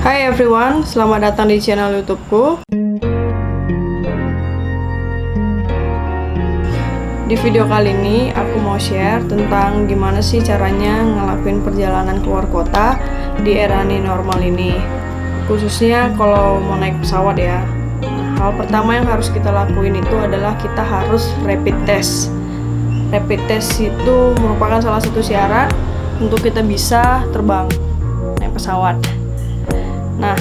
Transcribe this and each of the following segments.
Hai everyone, selamat datang di channel YouTubeku. Di video kali ini aku mau share tentang gimana sih caranya ngelakuin perjalanan keluar kota di era new normal ini. Khususnya kalau mau naik pesawat ya. Hal pertama yang harus kita lakuin itu adalah kita harus rapid test. Rapid test itu merupakan salah satu syarat untuk kita bisa terbang naik pesawat. Nah,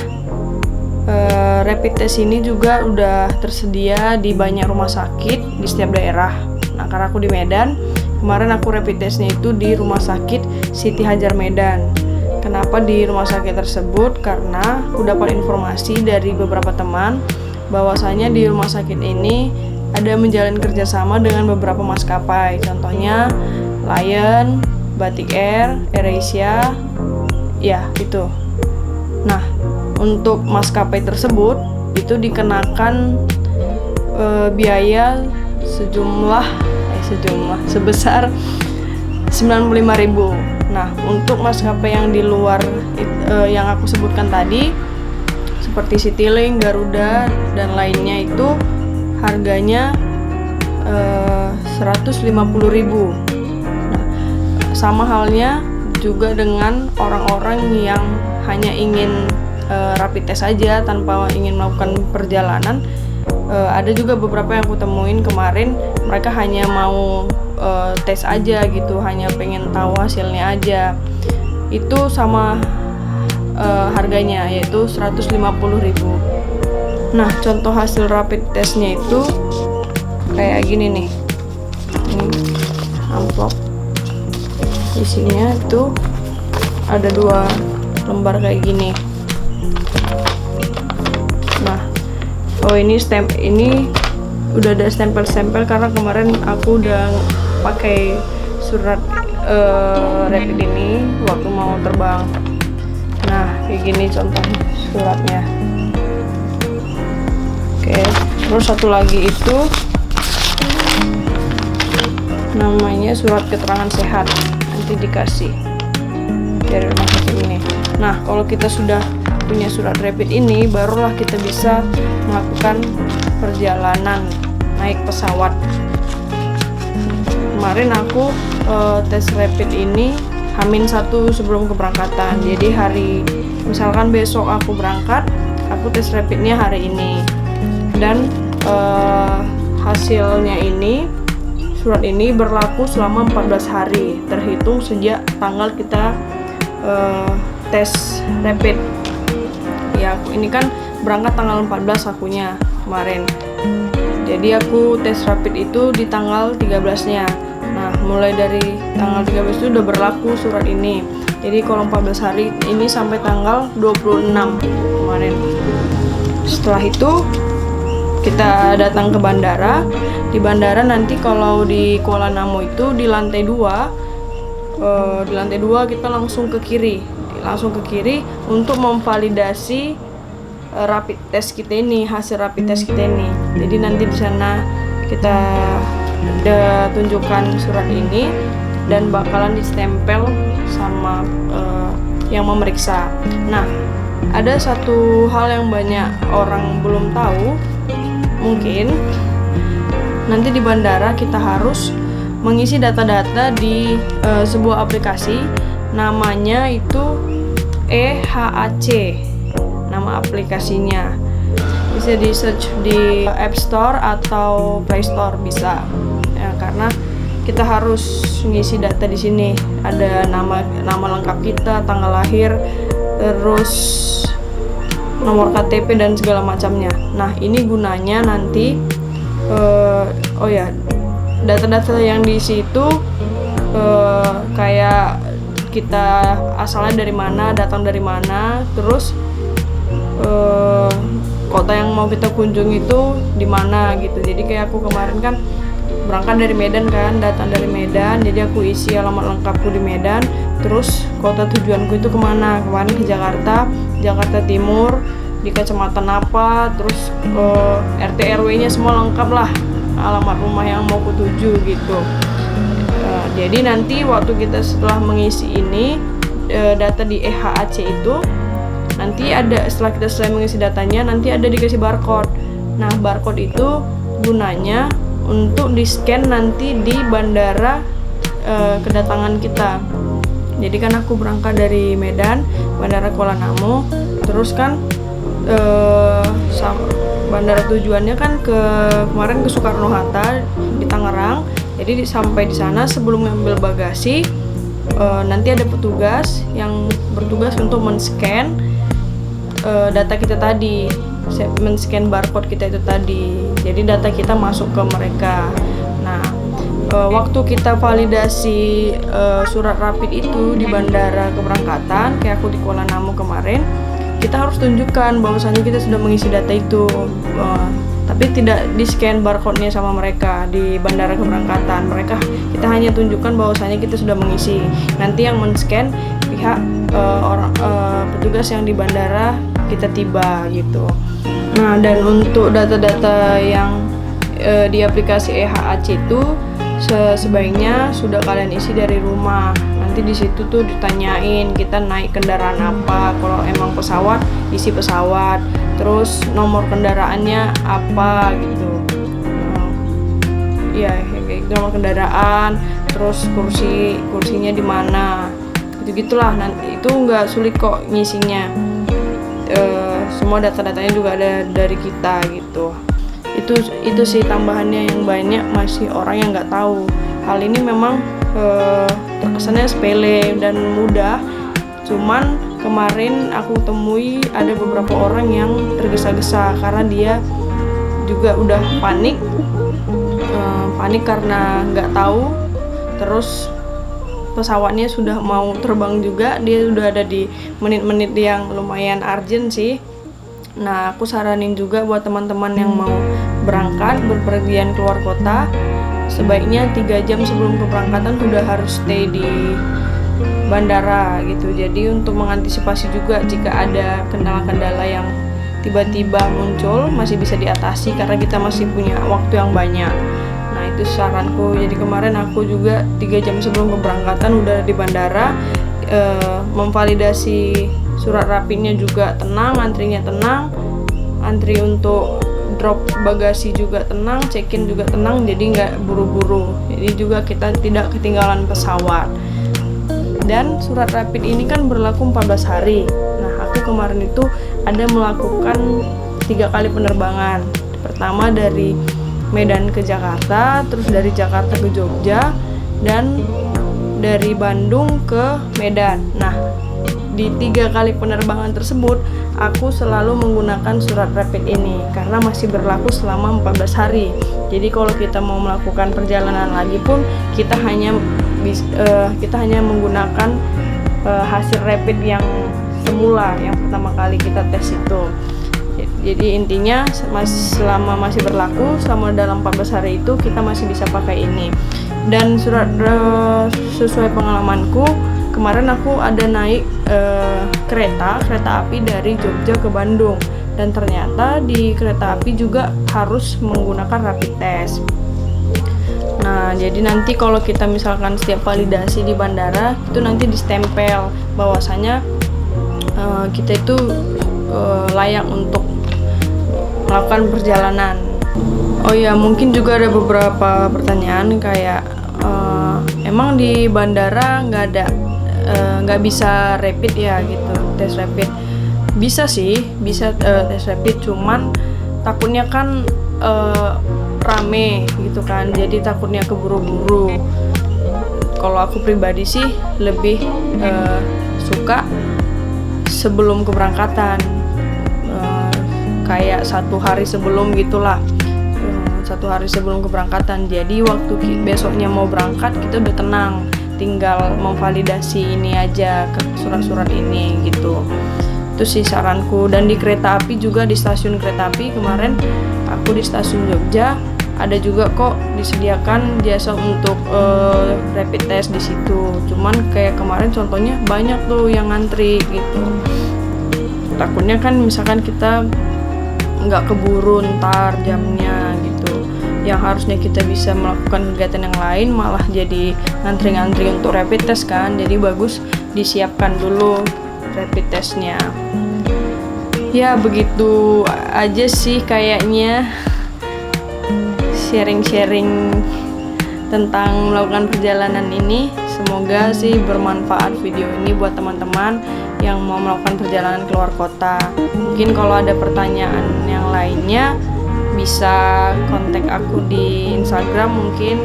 rapid test ini juga udah tersedia di banyak rumah sakit di setiap daerah. Nah, karena aku di Medan, kemarin aku rapid testnya itu di Rumah Sakit Siti Hajar Medan. Kenapa di rumah sakit tersebut? Karena aku dapat informasi dari beberapa teman bahwasanya di rumah sakit ini ada menjalin kerjasama dengan beberapa maskapai. Contohnya Lion, Batik Air, AirAsia, ya itu. Nah, untuk maskapai tersebut itu dikenakan biaya sebesar 95.000. Nah, untuk maskapai yang di luar yang aku sebutkan tadi seperti Citylink, Garuda dan lainnya itu harganya 150.000. Nah, sama halnya juga dengan orang-orang yang hanya ingin rapid test saja tanpa ingin melakukan perjalanan. Ada juga beberapa yang aku temuin kemarin, mereka hanya mau tes aja gitu, hanya pengen tahu hasilnya aja. Itu sama harganya, yaitu 150.000. Nah, contoh hasil rapid testnya itu kayak gini nih. Ini amplop, isinya itu ada 2 lembar kayak gini. Nah, ini udah ada stempel-stempel karena kemarin aku udah pakai surat rapid ini waktu mau terbang. Nah, kayak gini contoh suratnya. Oke, terus satu lagi itu namanya surat keterangan sehat, nanti dikasih dari rumah sakit ini. Nah, kalau kita sudah punya surat rapid ini, barulah kita bisa melakukan perjalanan naik pesawat. Kemarin aku tes rapid ini H-1 sebelum keberangkatan. Jadi misalkan besok aku berangkat, aku tes rapidnya hari ini. Dan hasilnya ini, surat ini berlaku selama 14 hari terhitung sejak tanggal kita tes rapid. Ya, aku ini kan berangkat tanggal 14 akunya kemarin. Jadi aku tes rapid itu di tanggal 13-nya. Nah, mulai dari tanggal 13 itu udah berlaku surat ini. Jadi kalau 14 hari ini sampai tanggal 26 kemarin. Setelah itu kita datang ke bandara. Di bandara nanti kalau di Kuala Namu itu di lantai 2 kita langsung ke kiri untuk memvalidasi rapid test kita ini, hasil rapid test kita ini. Jadi nanti di sana kita udah tunjukkan surat ini dan bakalan distempel sama yang memeriksa. Nah, ada satu hal yang banyak orang belum tahu, mungkin nanti di bandara kita harus mengisi data-data di sebuah aplikasi, namanya itu EHAC, nama aplikasinya. Bisa di search di App Store atau Play Store bisa. Ya, karena kita harus ngisi data di sini. Ada nama lengkap kita, tanggal lahir, terus nomor KTP dan segala macamnya. Nah, ini gunanya nanti data-data yang di situ kayak kita asalnya dari mana, datang dari mana, terus kota yang mau kita kunjungi itu di mana gitu. Jadi kayak aku kemarin kan berangkat dari Medan kan, datang dari Medan, jadi aku isi alamat lengkapku di Medan, terus kota tujuanku itu kemana. Kemarin ke Jakarta Timur, di kecamatan apa, terus RT RW-nya semua lengkap lah, alamat rumah yang mau ku tuju gitu. Jadi nanti waktu kita setelah mengisi ini data di EHAC itu, nanti ada, setelah kita selesai mengisi datanya, nanti ada dikasih barcode. Nah, barcode itu gunanya untuk di-scan nanti di bandara kedatangan kita. Jadi kan aku berangkat dari Medan, Bandara Kuala Namu, terus kan bandara tujuannya kan kemarin ke Soekarno-Hatta di Tangerang. Jadi sampai di sana sebelum ngambil bagasi, nanti ada petugas yang bertugas untuk men-scan data kita tadi, men-scan barcode kita itu tadi. Jadi data kita masuk ke mereka. Nah, waktu kita validasi surat rapid itu di bandara keberangkatan, kayak aku di Kuala Namu kemarin, kita harus tunjukkan bahwasanya kita sudah mengisi data itu, tapi tidak di-scan barcode-nya sama mereka di bandara keberangkatan. Kita hanya tunjukkan bahwasanya kita sudah mengisi. Nanti yang men-scan pihak petugas yang di bandara kita tiba gitu. Nah, dan untuk data-data yang di aplikasi EHAC itu sebaiknya sudah kalian isi dari rumah. Nanti di situ tuh ditanyain kita naik kendaraan apa. Kalau emang pesawat, isi pesawat. Terus nomor kendaraannya apa gitu. Iya, kayak nomor kendaraan. Terus kursinya di mana. Gitu-gitulah. Nanti itu nggak sulit kok ngisinya. Semua data-datanya juga ada dari kita gitu. Itu sih tambahannya yang banyak masih orang yang nggak tahu. Hal ini memang terkesannya sepele dan mudah, cuman kemarin aku temui ada beberapa orang yang tergesa-gesa karena dia juga udah panik karena nggak tahu. Terus pesawatnya sudah mau terbang juga, dia sudah ada di menit-menit yang lumayan urgent sih. Nah, aku saranin juga buat teman-teman yang mau berangkat, berpergian keluar kota, sebaiknya 3 jam sebelum keberangkatan udah harus stay di bandara gitu. Jadi untuk mengantisipasi juga jika ada kendala-kendala yang tiba-tiba muncul, masih bisa diatasi karena kita masih punya waktu yang banyak. Nah, itu saranku. Jadi kemarin aku juga 3 jam sebelum keberangkatan udah di bandara, memvalidasi surat rapidnya juga tenang, antrinya tenang, antri untuk drop bagasi juga tenang, check-in juga tenang, jadi nggak buru-buru. Jadi juga kita tidak ketinggalan pesawat. Dan surat rapid ini kan berlaku 14 hari. Nah, aku kemarin itu ada melakukan 3 kali penerbangan. Pertama dari Medan ke Jakarta, terus dari Jakarta ke Jogja, dan dari Bandung ke Medan. Nah, di 3 kali penerbangan tersebut aku selalu menggunakan surat rapid ini karena masih berlaku selama 14 hari. Jadi kalau kita mau melakukan perjalanan lagi pun kita hanya menggunakan hasil rapid yang semula yang pertama kali kita tes itu. Jadi intinya selama masih berlaku selama dalam 14 hari itu kita masih bisa pakai ini. Dan sesuai pengalamanku, kemarin aku ada naik kereta api dari Jogja ke Bandung, dan ternyata di kereta api juga harus menggunakan rapid test. Nah, jadi nanti kalau kita misalkan setiap validasi di bandara itu nanti distempel bahwasanya kita itu layak untuk melakukan perjalanan. Oh ya, mungkin juga ada beberapa pertanyaan kayak emang di bandara nggak bisa rapid ya gitu, tes rapid. Bisa sih, bisa tes rapid, cuman takutnya kan rame gitu kan, jadi takutnya keburu-buru. Kalau aku pribadi sih lebih suka sebelum keberangkatan, kayak 1 hari sebelum gitulah, 1 hari sebelum keberangkatan. Jadi waktu besoknya mau berangkat kita udah tenang, tinggal memvalidasi ini aja ke surat-surat ini gitu. Itu sih saranku. Dan di kereta api juga, di stasiun kereta api kemarin aku di stasiun Jogja ada juga kok disediakan jasa untuk rapid test di situ. Cuman kayak kemarin contohnya banyak tuh yang ngantri gitu. Takutnya kan misalkan kita nggak keburu ntar jamnya gitu, yang harusnya kita bisa melakukan kegiatan yang lain malah jadi ngantri-ngantri untuk rapid test kan. Jadi bagus disiapkan dulu rapid testnya. Ya begitu aja sih kayaknya sharing-sharing tentang melakukan perjalanan ini. Semoga sih bermanfaat video ini buat teman-teman yang mau melakukan perjalanan keluar kota. Mungkin kalau ada pertanyaan yang lainnya bisa kontak aku di Instagram mungkin,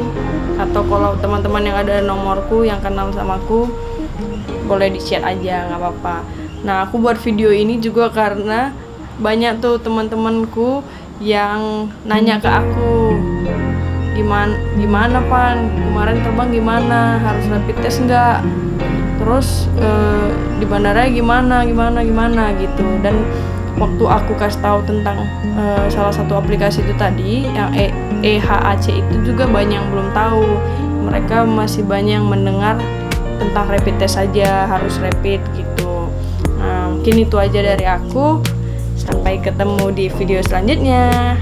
atau kalau teman-teman yang ada nomorku yang kenal sama aku boleh di chat aja, nggak apa-apa. Nah, aku buat video ini juga karena banyak tuh teman-temanku yang nanya ke aku, gimana Pan, kemarin terbang gimana, harus rapid test nggak, terus di bandara gimana gitu. Dan waktu aku kasih tahu tentang salah satu aplikasi itu tadi yang EHAC itu juga banyak yang belum tahu. Mereka masih banyak yang mendengar tentang rapid test saja, harus rapid gitu. Nah, mungkin itu aja dari aku. Sampai ketemu di video selanjutnya.